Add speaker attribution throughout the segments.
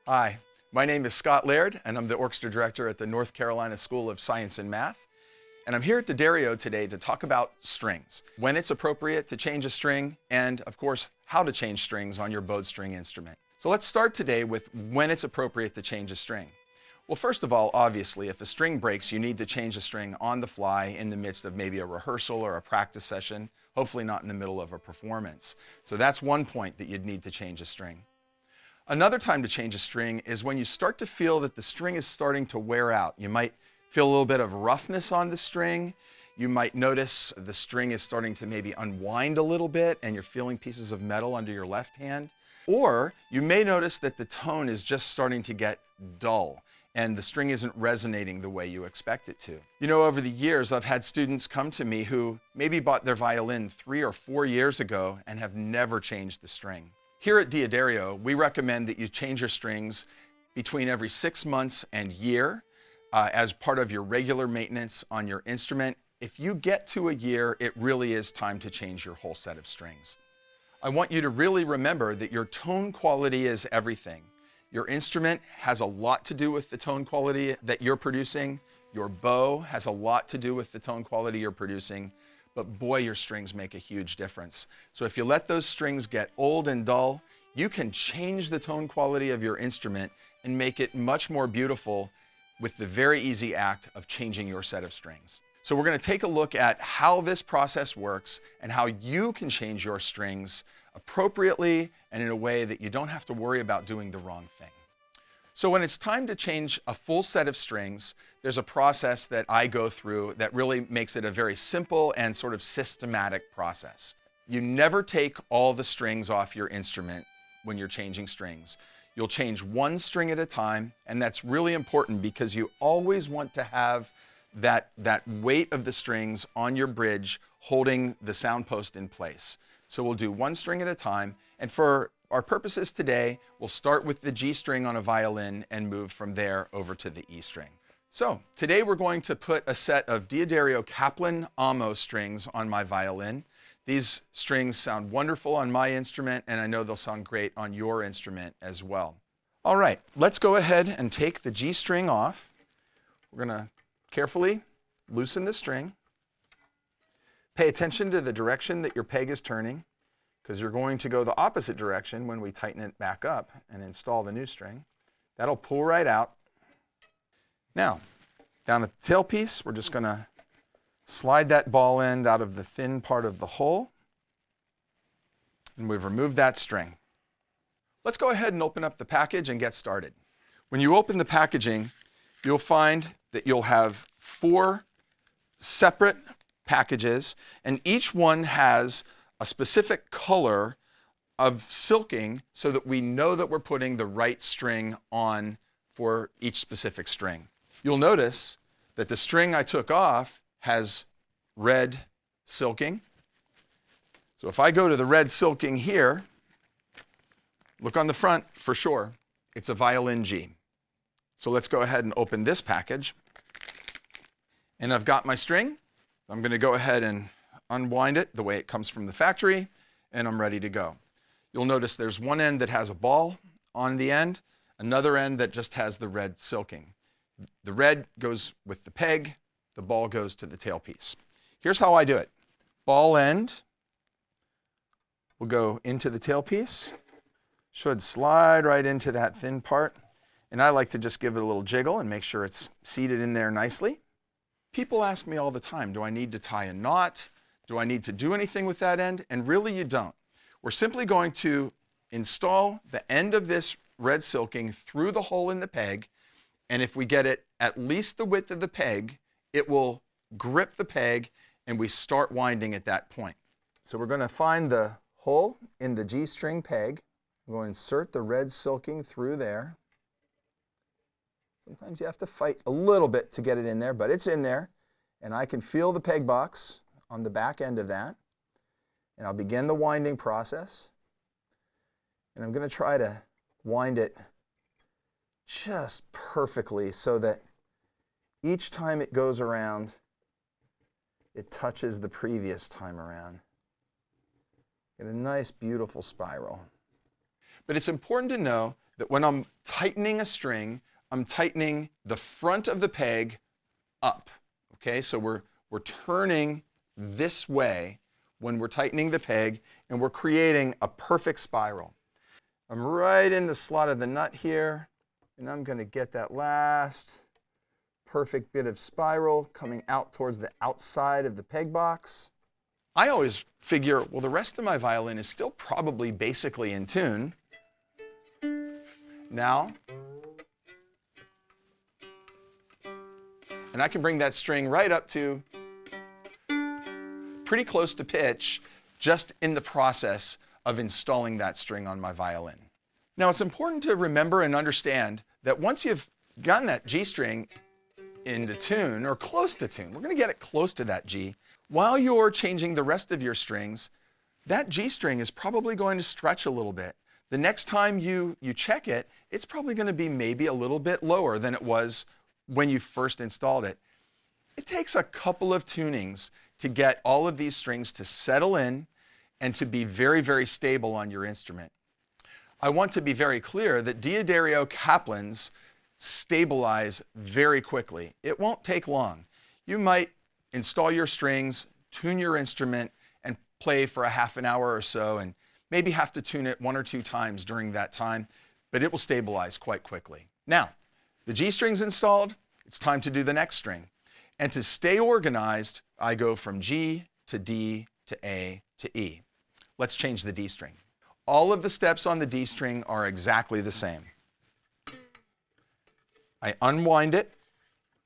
Speaker 1: Hi, my name is Scott Laird, and I'm the orchestra director at the North Carolina School of Science and Math. And I'm here at D'Addario today to talk about strings, when it's appropriate to change a string, and of course, how to change strings on your bowed string instrument. So let's start today with when it's appropriate to change a string. Well, first of all, obviously, if a string breaks, you need to change a string on the fly in the midst of maybe a rehearsal or a practice session, hopefully not in the middle of a performance. So that's one point that you'd need to change a string. Another time to change a string is when you start to feel that the string is starting to wear out. You might feel a little bit of roughness on the string. You might notice the string is starting to maybe unwind a little bit and you're feeling pieces of metal under your left hand. Or you may notice that the tone is just starting to get dull and the string isn't resonating the way you expect it to. You know, over the years, I've had students come to me who maybe bought their violin 3 or 4 years ago and have never changed the string. Here at D'Addario, we recommend that you change your strings between every 6 months and year as part of your regular maintenance on your instrument. If you get to a year, it really is time to change your whole set of strings. I want you to really remember that your tone quality is everything. Your instrument has a lot to do with the tone quality that you're producing. Your bow has a lot to do with the tone quality you're producing. But boy, your strings make a huge difference. So if you let those strings get old and dull, you can change the tone quality of your instrument and make it much more beautiful with the very easy act of changing your set of strings. So we're going to take a look at how this process works and how you can change your strings appropriately and in a way that you don't have to worry about doing the wrong thing. So when it's time to change a full set of strings, there's a process that I go through that really makes it a very simple and sort of systematic process. You never take all the strings off your instrument when you're changing strings. You'll change one string at a time, and that's really important because you always want to have that weight of the strings on your bridge holding the sound post in place. So we'll do one string at a time, and for our purposes today, we'll start with the G string on a violin and move from there over to the E string. So today we're going to put a set of D'Addario Kaplan Amo strings on my violin. These strings sound wonderful on my instrument, and I know they'll sound great on your instrument as well. All right, let's go ahead and take the G string off. We're going to carefully loosen the string. Pay attention to the direction that your peg is turning, because you're going to go the opposite direction when we tighten it back up and install the new string. That'll pull right out. Now, down at the tailpiece, we're just going to slide that ball end out of the thin part of the hole, and we've removed that string. Let's go ahead and open up the package and get started. When you open the packaging, you'll find that you'll have 4 separate packages, and each one has a specific color of silking so that we know that we're putting the right string on for each specific string. You'll notice that the string I took off has red silking. So if I go to the red silking here, look on the front for sure, it's a violin G. So let's go ahead and open this package. And I've got my string. I'm going to go ahead and unwind it the way it comes from the factory, and I'm ready to go. You'll notice there's one end that has a ball on the end, another end that just has the red silking. The red goes with the peg, the ball goes to the tailpiece. Here's how I do it. Ball end will go into the tailpiece, should slide right into that thin part, and I like to just give it a little jiggle and make sure it's seated in there nicely. People ask me all the time, do I need to tie a knot? Do I need to do anything with that end? And really you don't. We're simply going to install the end of this red silking through the hole in the peg, and if we get it at least the width of the peg, it will grip the peg and we start winding at that point. So we're going to find the hole in the G string peg. We're going to insert the red silking through there. Sometimes you have to fight a little bit to get it in there, but it's in there, and I can feel the peg box on the back end of that, and I'll begin the winding process, and I'm going to try to wind it just perfectly so that each time it goes around, it touches the previous time around. Get a nice, beautiful spiral. But it's important to know that when I'm tightening a string, I'm tightening the front of the peg up. Okay, so we're turning this way when we're tightening the peg, and we're creating a perfect spiral. I'm right in the slot of the nut here, and I'm going to get that last perfect bit of spiral coming out towards the outside of the peg box. I always figure, well, the rest of my violin is still probably basically in tune. Now, and I can bring that string right up to pretty close to pitch just in the process of installing that string on my violin. Now, it's important to remember and understand that once you've gotten that G string into tune or close to tune, we're going to get it close to that G, while you're changing the rest of your strings, that G string is probably going to stretch a little bit. The next time you check it, it's probably going to be maybe a little bit lower than it was when you first installed it. It takes a couple of tunings to get all of these strings to settle in and to be very, very stable on your instrument. I want to be very clear that D'Addario Kaplans stabilize very quickly. It won't take long. You might install your strings, tune your instrument, and play for a half an hour or so, and maybe have to tune it 1 or 2 times during that time, but it will stabilize quite quickly. Now, the G string's installed, it's time to do the next string. And to stay organized, I go from G to D to A to E. Let's change the D string. All of the steps on the D string are exactly the same. I unwind it,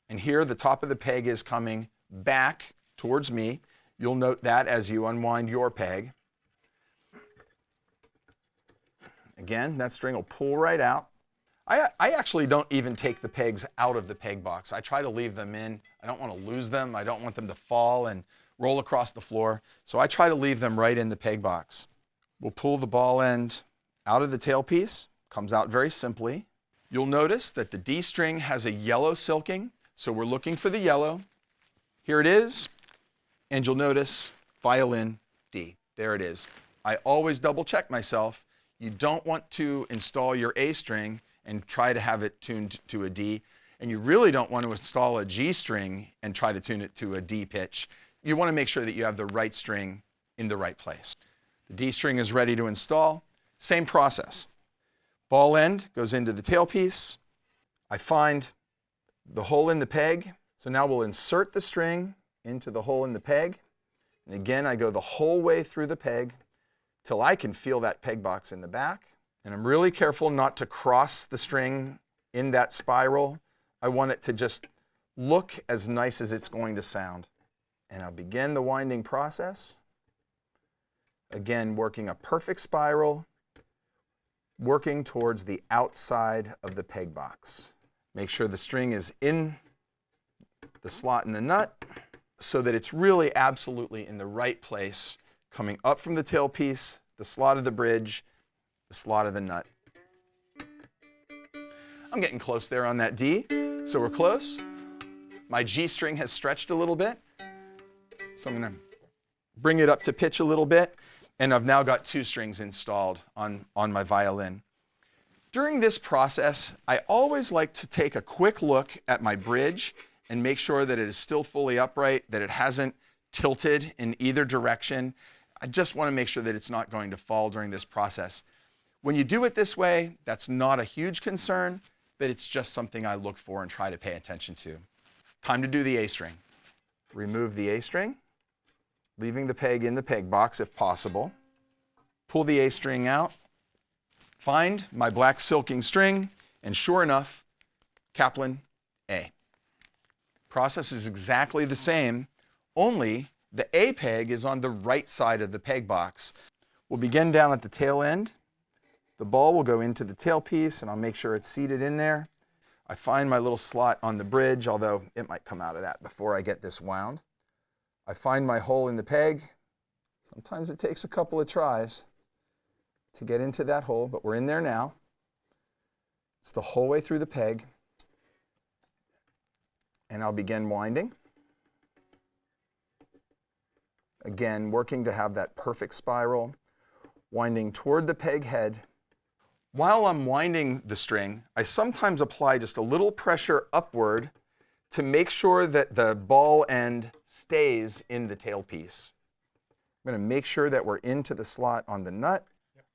Speaker 1: and here the top of the peg is coming back towards me. You'll note that as you unwind your peg. Again, that string will pull right out. I actually don't even take the pegs out of the peg box. I try to leave them in. I don't want to lose them. I don't want them to fall and roll across the floor. So I try to leave them right in the peg box. We'll pull the ball end out of the tailpiece. Comes out very simply. You'll notice that the D string has a yellow silking, so we're looking for the yellow. Here it is, and you'll notice violin D. There it is. I always double check myself. You don't want to install your A string and try to have it tuned to a D, and you really don't want to install a G string and try to tune it to a D pitch. You want to make sure that you have the right string in the right place. The D string is ready to install. Same process. Ball end goes into the tailpiece. I find the hole in the peg. So now we'll insert the string into the hole in the peg. And again, I go the whole way through the peg till I can feel that peg box in the back. And I'm really careful not to cross the string in that spiral. I want it to just look as nice as it's going to sound. And I'll begin the winding process. Again, working a perfect spiral, working towards the outside of the peg box. Make sure the string is in the slot in the nut so that it's really absolutely in the right place, coming up from the tailpiece, the slot of the bridge, the slot of the nut. I'm getting close there on that D, so we're close. My G string has stretched a little bit, so I'm going to bring it up to pitch a little bit, and I've now got 2 strings installed on my violin. During this process, I always like to take a quick look at my bridge and make sure that it is still fully upright, that it hasn't tilted in either direction. I just want to make sure that it's not going to fall during this process. When you do it this way, that's not a huge concern, but it's just something I look for and try to pay attention to. Time to do the A string. Remove the A string, leaving the peg in the peg box if possible. Pull the A string out, find my black silking string, and sure enough, Kaplan A. Process is exactly the same, only the A peg is on the right side of the peg box. We'll begin down at the tail end. The ball will go into the tailpiece, and I'll make sure it's seated in there. I find my little slot on the bridge, although it might come out of that before I get this wound. I find my hole in the peg. Sometimes it takes a couple of tries to get into that hole, but we're in there now. It's the whole way through the peg. And I'll begin winding. Again, working to have that perfect spiral, winding toward the peg head, While I'm winding the string, I sometimes apply just a little pressure upward to make sure that the ball end stays in the tailpiece. I'm going to make sure that we're into the slot on the nut.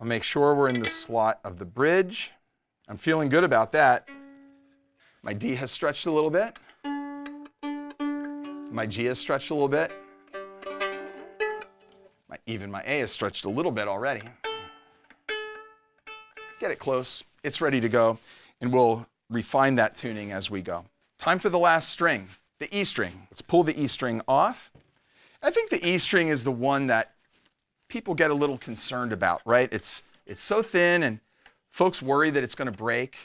Speaker 1: I'll make sure we're in the slot of the bridge. I'm feeling good about that. My D has stretched a little bit. My G has stretched a little bit. Even my A has stretched a little bit already. Get it close. It's ready to go, and we'll refine that tuning as we go. Time for the last string, the E string. Let's pull the E string off. I think the E string is the one that people get a little concerned about, right? It's so thin, and folks worry that it's going to break.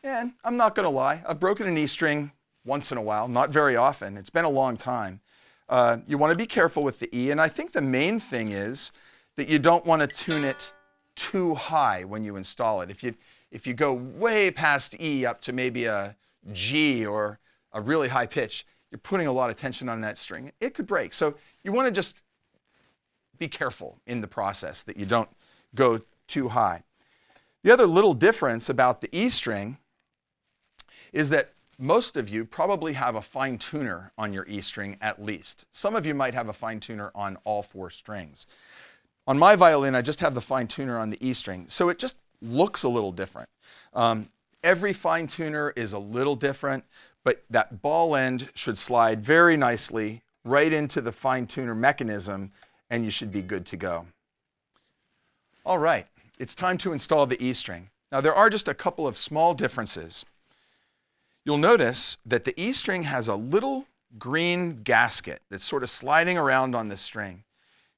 Speaker 1: And I'm not going to lie, I've broken an E string once in a while, not very often. It's been a long time. You want to be careful with the E, and I think the main thing is that you don't want to tune it too high when you install it. If you go way past E up to maybe a G or a really high pitch, you're putting a lot of tension on that string. It could break. So you want to just be careful in the process that you don't go too high. The other little difference about the E string is that most of you probably have a fine tuner on your E string at least. Some of you might have a fine tuner on all 4 strings. On my violin, I just have the fine tuner on the E string, so it just looks a little different. Every fine tuner is a little different, but that ball end should slide very nicely right into the fine tuner mechanism, and you should be good to go. All right, it's time to install the E string. Now there are just a couple of small differences. You'll notice that the E string has a little green gasket that's sort of sliding around on the string.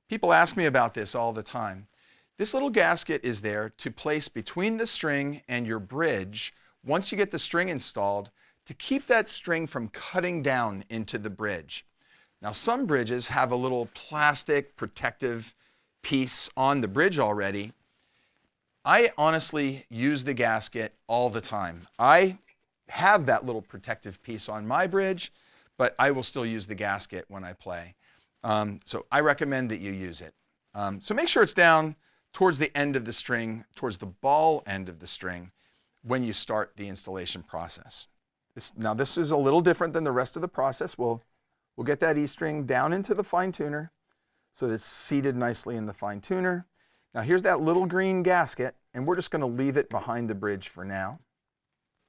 Speaker 1: People ask me about this all the time. This little gasket is there to place between the string and your bridge once you get the string installed to keep that string from cutting down into the bridge. Now some bridges have a little plastic protective piece on the bridge already. I honestly use the gasket all the time. I have that little protective piece on my bridge, but I will still use the gasket when I play. So I recommend that you use it. So make sure it's down towards the end of the string, towards the ball end of the string when you start the installation process. Now this is a little different than the rest of the process. We'll get that E string down into the fine tuner so that it's seated nicely in the fine tuner. Now here's that little green gasket, and we're just going to leave it behind the bridge for now.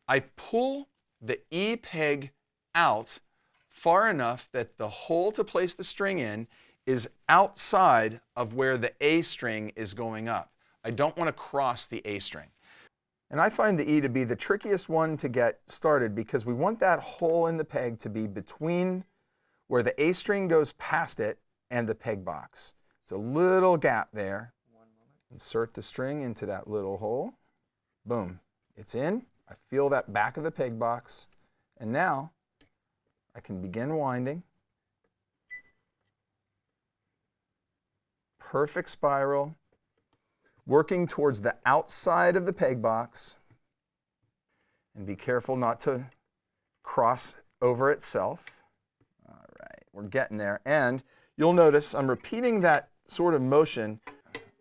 Speaker 1: I pull the E peg out far enough that the hole to place the string in is outside of where the A string is going up. I don't want to cross the A string. And I find the E to be the trickiest one to get started because we want that hole in the peg to be between where the A string goes past it and the peg box. It's a little gap there. Insert the string into that little hole. Boom, it's in. I feel that back of the peg box. And now I can begin winding. Perfect spiral, working towards the outside of the peg box. And be careful not to cross over itself. All right, we're getting there. And you'll notice I'm repeating that sort of motion,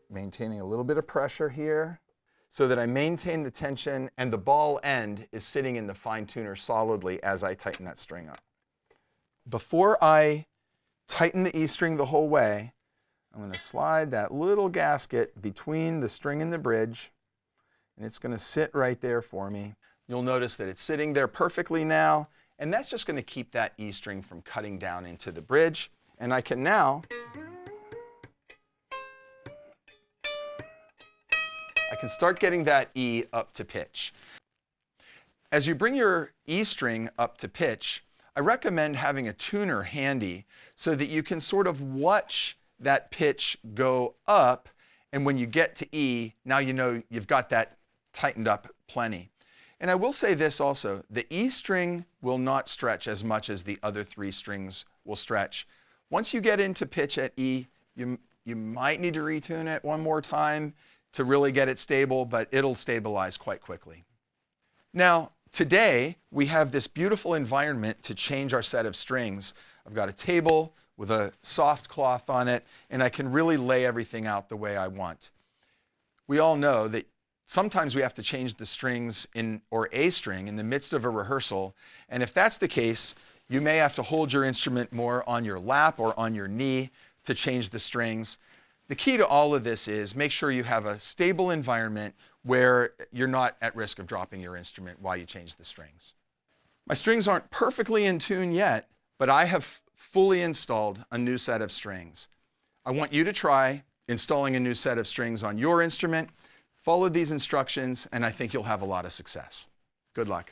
Speaker 1: maintaining a little bit of pressure here so that I maintain the tension and the ball end is sitting in the fine tuner solidly as I tighten that string up. Before I tighten the E string the whole way, I'm going to slide that little gasket between the string and the bridge, and it's going to sit right there for me. You'll notice that it's sitting there perfectly now, and that's just going to keep that E string from cutting down into the bridge. And I can now start getting that E up to pitch. As you bring your E string up to pitch, I recommend having a tuner handy so that you can sort of watch that pitch go up, and when you get to E, now you know you've got that tightened up plenty. And I will say this also, the E string will not stretch as much as the other 3 strings will stretch. Once you get into pitch at E, you might need to retune it one more time to really get it stable, but it'll stabilize quite quickly. Now, today, we have this beautiful environment to change our set of strings. I've got a table with a soft cloth on it, and I can really lay everything out the way I want. We all know that Sometimes we have to change the strings or a string in the midst of a rehearsal. And if that's the case, you may have to hold your instrument more on your lap or on your knee to change the strings. The key to all of this is make sure you have a stable environment where you're not at risk of dropping your instrument while you change the strings. My strings aren't perfectly in tune yet, but I have fully installed a new set of strings. I want you to try installing a new set of strings on your instrument. Follow these instructions, and I think you'll have a lot of success. Good luck.